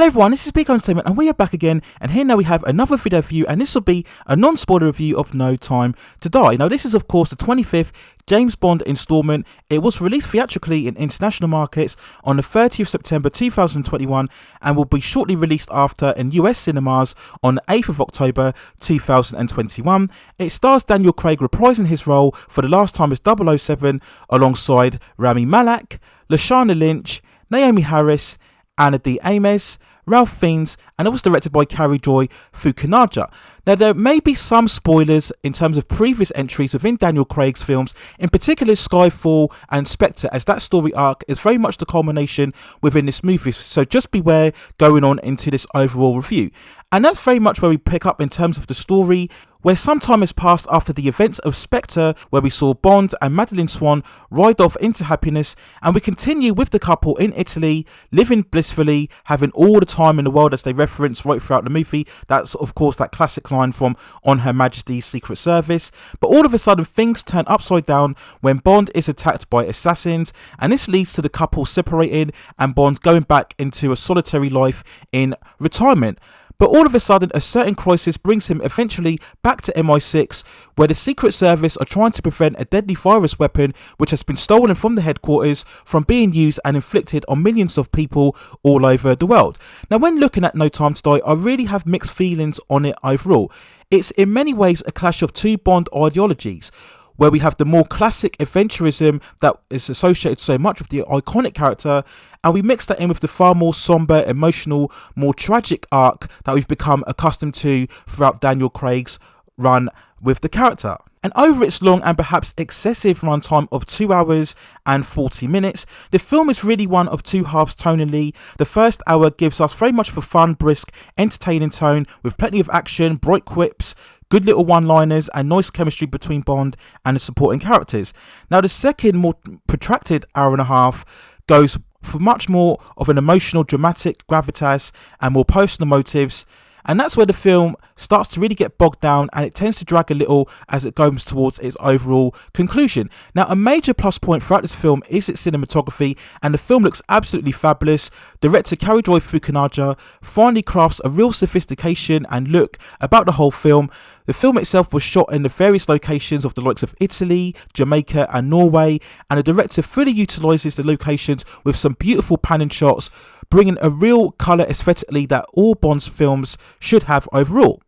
Hello everyone, this is Big Entertainment and we are back again, and here now we have another video for you, and this will be a non-spoiler review of No Time to Die. Now this is of course the 25th James Bond installment. It was released theatrically in international markets on the 30th September 2021 and will be shortly released after in US cinemas on the 8th of October 2021. It stars Daniel Craig reprising his role for the last time as 007 alongside Rami, Malek, Lashana, Lynch, Naomi Harris, Ana de Ames, Ralph Fiennes, and it was directed by Carrie Joy Fukunaga. Now there may be some spoilers in terms of previous entries within Daniel Craig's films, in particular Skyfall and Spectre, as that story arc is very much the culmination within this movie, so just beware going on into this overall review. And that's very much where we pick up in terms of the story, where some time has passed after the events of Spectre, where we saw Bond and Madeline Swan ride off into happiness, and we continue with the couple in Italy, living blissfully, having all the time in the world, as they reference right throughout the movie. That's of course that classic line from On Her Majesty's Secret Service. But all of a sudden things turn upside down when Bond is attacked by assassins, and this leads to the couple separating and Bond going back into a solitary life in retirement. But all of a sudden, a certain crisis brings him eventually back to MI6, where the Secret Service are trying to prevent a deadly virus weapon which has been stolen from the headquarters from being used and inflicted on millions of people all over the world. Now, when looking at No Time to Die, I really have mixed feelings on it overall. It's in many ways a clash of two Bond ideologies, where we have the more classic adventurism that is associated so much with the iconic character, and we mix that in with the far more somber, emotional, more tragic arc that we've become accustomed to throughout Daniel Craig's run with the character. And over its long and perhaps excessive runtime of 2 hours and 40 minutes, the film is really one of two halves tonally. The first hour gives us very much of a fun, brisk, entertaining tone with plenty of action, bright quips, good little one-liners and nice chemistry between Bond and the supporting characters. Now the second, more protracted hour and a half goes for much more of an emotional, dramatic gravitas and more personal motives, and that's where the film starts to really get bogged down, and it tends to drag a little as it goes towards its overall conclusion. Now, a major plus point throughout this film is its cinematography, and the film looks absolutely fabulous. Director Carrie Joy Fukunaga finally crafts a real sophistication and look about the whole film. The film itself was shot in the various locations of the likes of Italy, Jamaica and Norway, and the director fully utilises the locations with some beautiful panning shots, bringing a real colour aesthetically that all Bond's films should have overall.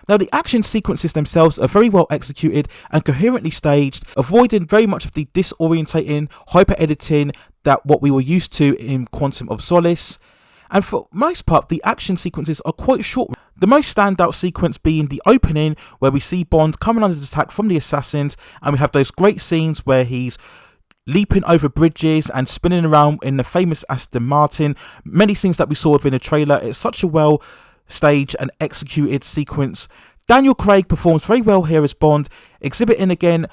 Now the action sequences themselves are very well executed and coherently staged, avoiding very much of the disorientating hyper editing that what we were used to in Quantum of Solace. And for most part, the action sequences are quite short. The most standout sequence being the opening, where we see Bond coming under attack from the assassins, and we have those great scenes where he's leaping over bridges and spinning around in the famous Aston Martin. Many scenes that we saw within the trailer. It's such a well staged and executed sequence. Daniel Craig performs very well here as Bond, exhibiting again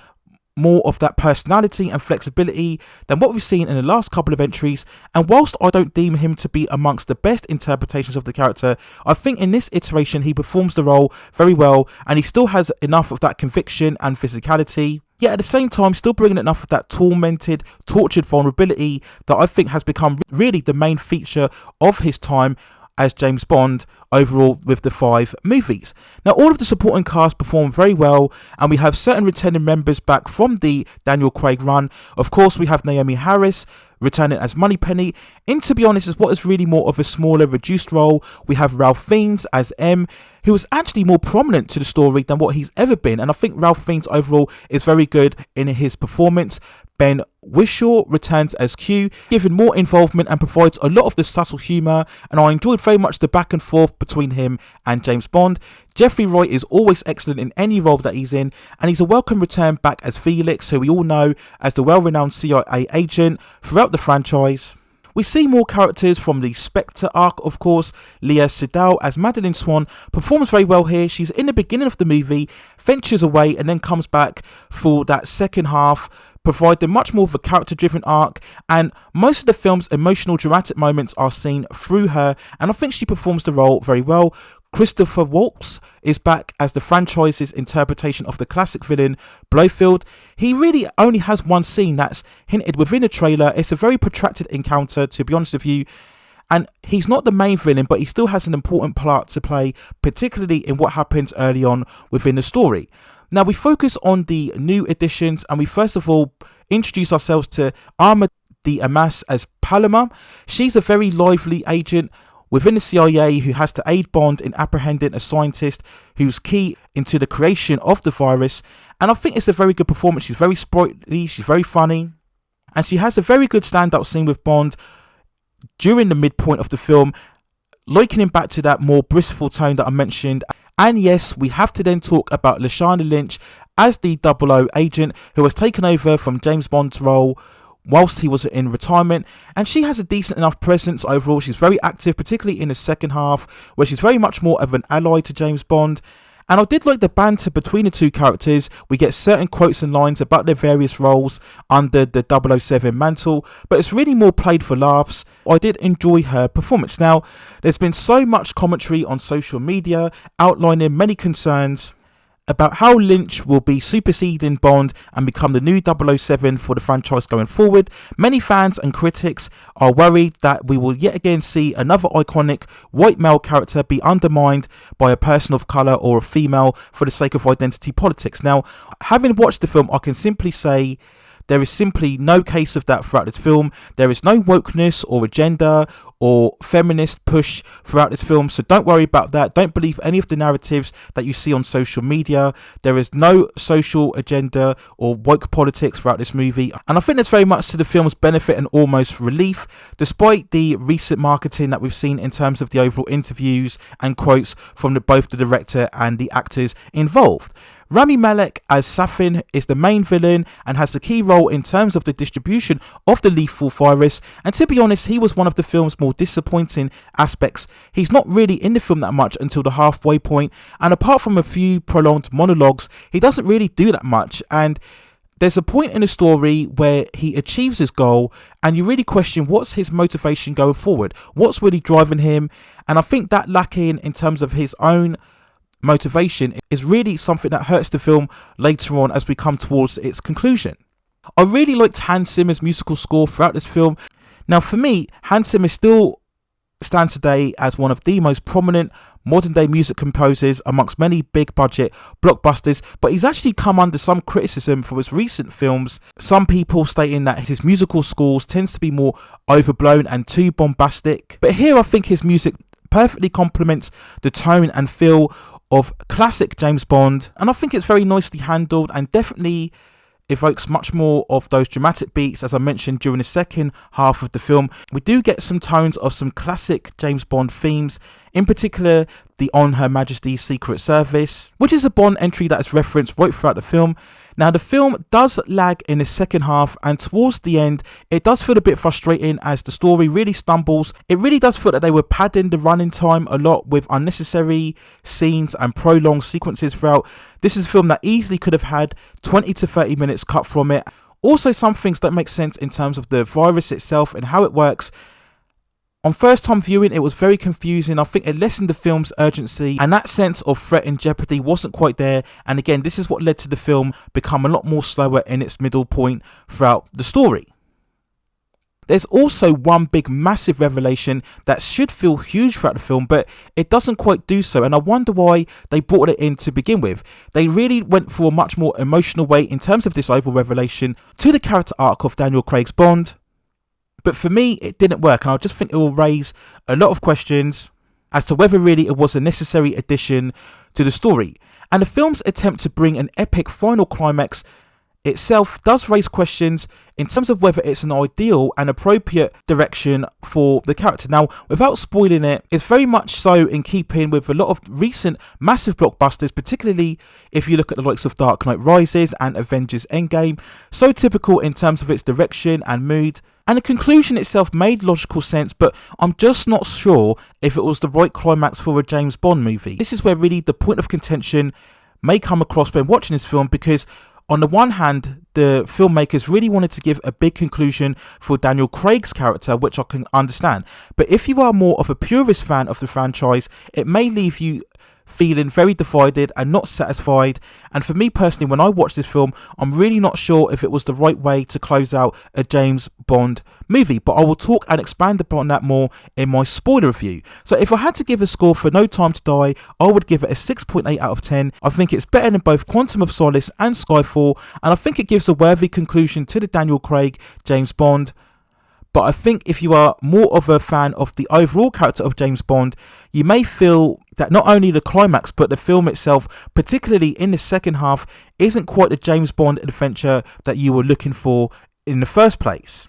more of that personality and flexibility than what we've seen in the last couple of entries. And whilst I don't deem him to be amongst the best interpretations of the character, I think in this iteration he performs the role very well, and he still has enough of that conviction and physicality, yet at the same time still bringing enough of that tormented, tortured vulnerability that I think has become really the main feature of his time as James Bond overall with the 5 movies. Now all of the supporting cast perform very well, and we have certain returning members back from the Daniel Craig run. Of course we have Naomi Harris returning as Moneypenny. In, to be honest, is what is really more of a smaller, reduced role. We have Ralph Fiennes as M, who is actually more prominent to the story than what he's ever been, and I think Ralph Fiennes overall is very good in his performance. Ben Whishaw returns as Q, giving more involvement and provides a lot of the subtle humour, and I enjoyed very much the back and forth between him and James Bond. Jeffrey Wright is always excellent in any role that he's in, and he's a welcome return back as Felix, who we all know as the well-renowned CIA agent throughout the franchise. We see more characters from the Spectre arc, of course. Leah Sidal as Madeline Swan performs very well here. She's in the beginning of the movie, ventures away, and then comes back for that second half, providing much more of a character-driven arc, and most of the film's emotional, dramatic moments are seen through her, and I think she performs the role very well. Christopher Waltz is back as the franchise's interpretation of the classic villain Blofeld. He really only has one scene that's hinted within the trailer. It's a very protracted encounter, to be honest with you, And he's not the main villain, but he still has an important part to play, particularly in what happens early on within the story. Now, we focus on the new additions, and we first of all introduce ourselves to Arma de Amas as Paloma. She's a very lively agent within the CIA who has to aid Bond in apprehending a scientist who's key into the creation of the virus. And I think it's a very good performance. She's very sprightly, she's very funny, and she has a very good standout scene with Bond during the midpoint of the film, likening back to that more blissful tone that I mentioned. And yes, we have to then talk about Lashana Lynch as the 00 agent who has taken over from James Bond's role whilst he was in retirement, and she has a decent enough presence overall. She's very active, particularly in the second half, where she's very much more of an ally to James Bond. And I did like the banter between the two characters. We get certain quotes and lines about their various roles under the 007 mantle, but it's really more played for laughs. I did enjoy her performance. Now, there's been so much commentary on social media outlining many concerns about how Lynch will be superseding Bond and become the new 007 for the franchise going forward. Many fans and critics are worried that we will yet again see another iconic white male character be undermined by a person of colour or a female for the sake of identity politics. Now, having watched the film, I can simply say there is simply no case of that throughout this film. There is no wokeness or agenda or feminist push throughout this film, so don't worry about that. Don't believe any of the narratives that you see on social media. There is no social agenda or woke politics throughout this movie, and I think that's very much to the film's benefit and almost relief, despite the recent marketing that we've seen in terms of the overall interviews and quotes from both the director and the actors involved. Rami Malek as Safin is the main villain and has the key role in terms of the distribution of the lethal virus, and to be honest, he was one of the film's more disappointing aspects. He's not really in the film that much until the halfway point, and apart from a few prolonged monologues, he doesn't really do that much. And there's a point in the story where he achieves his goal and you really question what's his motivation going forward, what's really driving him, and I think that lacking in terms of his own motivation is really something that hurts the film later on as we come towards its conclusion. I really liked Hans Zimmer's musical score throughout this film. Now, for me, Hans Zimmer still stands today as one of the most prominent modern day music composers amongst many big budget blockbusters, but he's actually come under some criticism for his recent films, some people stating that his musical scores tends to be more overblown and too bombastic. But here I think his music perfectly complements the tone and feel of classic James Bond, and I think it's very nicely handled and definitely evokes much more of those dramatic beats. As I mentioned, during the second half of the film, we do get some tones of some classic James Bond themes, in particular the On Her Majesty's Secret Service, which is a Bond entry that is referenced right throughout the film. Now, the film does lag in the second half, and towards the end it does feel a bit frustrating as the story really stumbles. It really does feel that they were padding the running time a lot with unnecessary scenes and prolonged sequences throughout. This is a film that easily could have had 20 to 30 minutes cut from it. Also, some things don't make sense in terms of the virus itself and how it works. On first time viewing, it was very confusing. I think it lessened the film's urgency, and that sense of threat and jeopardy wasn't quite there. And again, this is what led to the film become a lot more slower in its middle point throughout the story. There's also one big massive revelation that should feel huge throughout the film, but it doesn't quite do so, and I wonder why they brought it in to begin with. They really went for a much more emotional way in terms of this overall revelation to the character arc of Daniel Craig's Bond. But for me, it didn't work, and I just think it will raise a lot of questions as to whether really it was a necessary addition to the story. And the film's attempt to bring an epic final climax itself does raise questions in terms of whether it's an ideal and appropriate direction for the character. Now, without spoiling it, it's very much so in keeping with a lot of recent massive blockbusters, particularly if you look at the likes of Dark Knight Rises and Avengers Endgame. So typical in terms of its direction and mood. And the conclusion itself made logical sense, but I'm just not sure if it was the right climax for a James Bond movie. This is where really the point of contention may come across when watching this film, because on the one hand, the filmmakers really wanted to give a big conclusion for Daniel Craig's character, which I can understand. But if you are more of a purist fan of the franchise, it may leave you feeling very divided and not satisfied. And for me personally, when I watched this film, I'm really not sure if it was the right way to close out a James Bond movie, but I will talk and expand upon that more in my spoiler review. So if I had to give a score for No Time to Die, I would give it a 6.8 out of 10. I think it's better than both Quantum of Solace and Skyfall, and I think it gives a worthy conclusion to the Daniel Craig James Bond. But I think if you are more of a fan of the overall character of James Bond, you may feel that not only the climax but the film itself, particularly in the second half, isn't quite the James Bond adventure that you were looking for in the first place.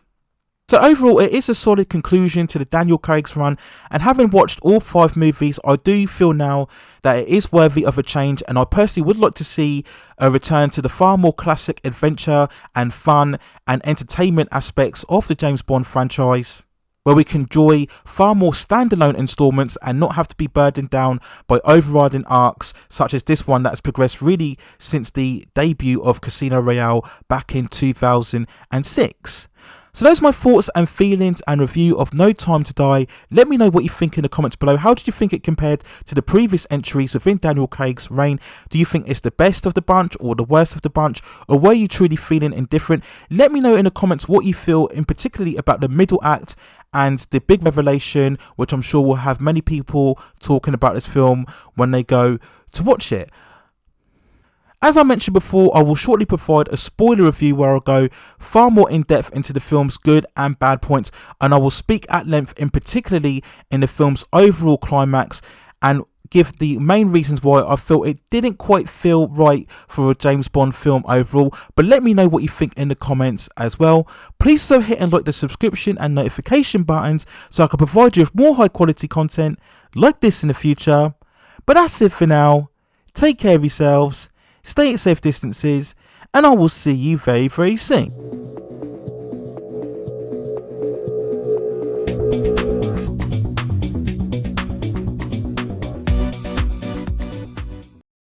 So overall, it is a solid conclusion to the Daniel Craig's run, and having watched all 5 movies, I do feel now that it is worthy of a change, and I personally would like to see a return to the far more classic adventure and fun and entertainment aspects of the James Bond franchise, where we can enjoy far more standalone installments and not have to be burdened down by overriding arcs such as this one that has progressed really since the debut of Casino Royale back in 2006. So those are my thoughts and feelings and review of No Time to Die. Let me know what you think in the comments below. How did you think it compared to the previous entries within Daniel Craig's reign? Do you think it's the best of the bunch or the worst of the bunch? Or were you truly feeling indifferent? Let me know in the comments what you feel, in particularly about the middle act and the big revelation, which I'm sure will have many people talking about this film when they go to watch it. As I mentioned before, I will shortly provide a spoiler review where I'll go far more in depth into the film's good and bad points, and I will speak at length in particularly in the film's overall climax and give the main reasons why I feel it didn't quite feel right for a James Bond film overall. But let me know what you think in the comments as well. Please also hit and like the subscription and notification buttons so I can provide you with more high quality content like this in the future. But that's it for now. Take care of yourselves. Stay at safe distances, and I will see you very, very soon.